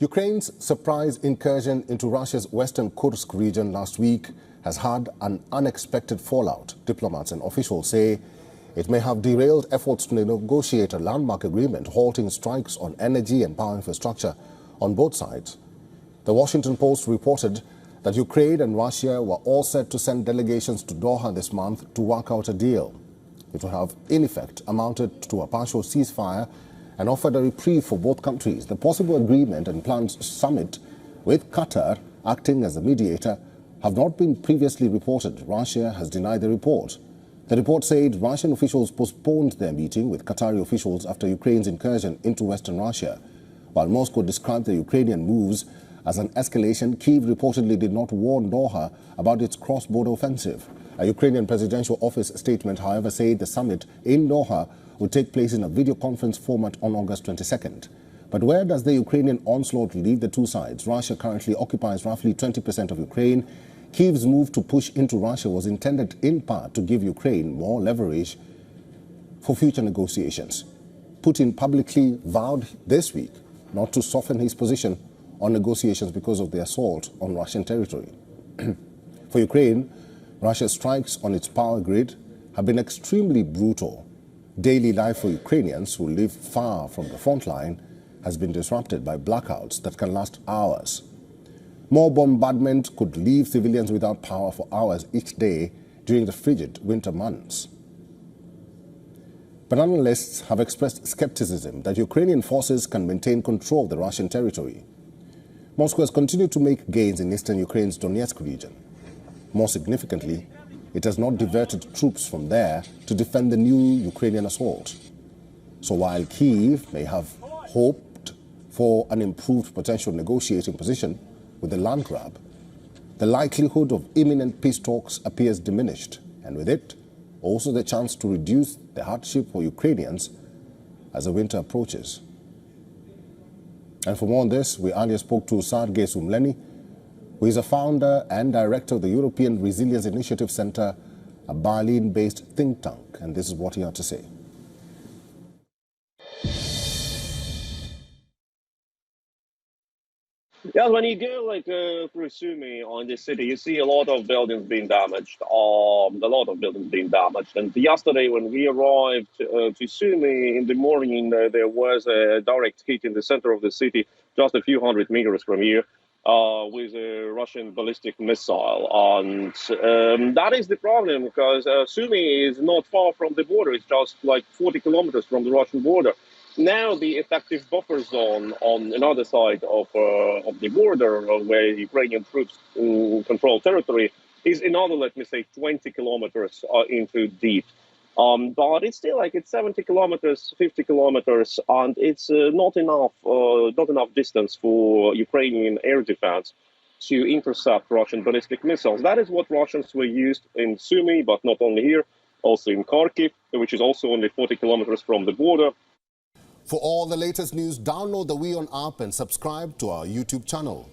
Ukraine's surprise incursion into Russia's western Kursk region last week has had an unexpected fallout. Diplomats and officials say it may have derailed efforts to negotiate a landmark agreement halting strikes on energy and power infrastructure on both sides. The Washington Post reported that Ukraine and Russia were all set to send delegations to Doha this month to work out a deal. It would have, in effect, amounted to a partial ceasefire and offered a reprieve for both countries. The possible agreement and planned summit, with Qatar acting as the mediator, have not been previously reported. Russia has denied the report. The report said Russian officials postponed their meeting with Qatari officials after Ukraine's incursion into western Russia. While Moscow described the Ukrainian moves as an escalation, Kyiv reportedly did not warn Doha about its cross-border offensive. A Ukrainian presidential office statement, however, said the summit in Doha would take place in a video conference format on August 22nd. But where does the Ukrainian onslaught leave the two sides? Russia currently occupies roughly 20% of Ukraine. Kyiv's move to push into Russia was intended in part to give Ukraine more leverage for future negotiations. Putin publicly vowed this week not to soften his position on negotiations because of the assault on Russian territory. For Ukraine, Russia's strikes on its power grid have been extremely brutal. Daily life for Ukrainians who live far from the front line has been disrupted by blackouts that can last hours. More bombardment could leave civilians without power for hours each day during the frigid winter months. But analysts have expressed skepticism that Ukrainian forces can maintain control of the Russian territory. Moscow has continued to make gains in eastern Ukraine's Donetsk region. More significantly, it has not diverted troops from there to defend the new Ukrainian assault. So while Kyiv may have hoped for an improved potential negotiating position with the land grab, the likelihood of imminent peace talks appears diminished, and with it, also the chance to reduce the hardship for Ukrainians as the winter approaches. And for more on this, we earlier spoke to Sergei Sumleni, who is a founder and director of the European Resilience Initiative Center, a Berlin-based think tank. And this is what he had to say. Yeah, when you go through Sumy or in this city, you see a lot of buildings being damaged. And yesterday, when we arrived to Sumy in the morning, there was a direct hit in the center of the city, just a few hundred meters from here, with a Russian ballistic missile. And that is the problem, because Sumy is not far from the border. It's just like 40 kilometers from the Russian border. Now the effective buffer zone on another side of the border, where Ukrainian troops control territory, is another, let me say, 20 kilometers into deep. But it's still it's 70 kilometers, 50 kilometers, and it's not enough distance for Ukrainian air defense to intercept Russian ballistic missiles. That is what Russians were used in Sumy, but not only here, also in Kharkiv, which is also only 40 kilometers from the border. For all the latest news, download the WION app and subscribe to our YouTube channel.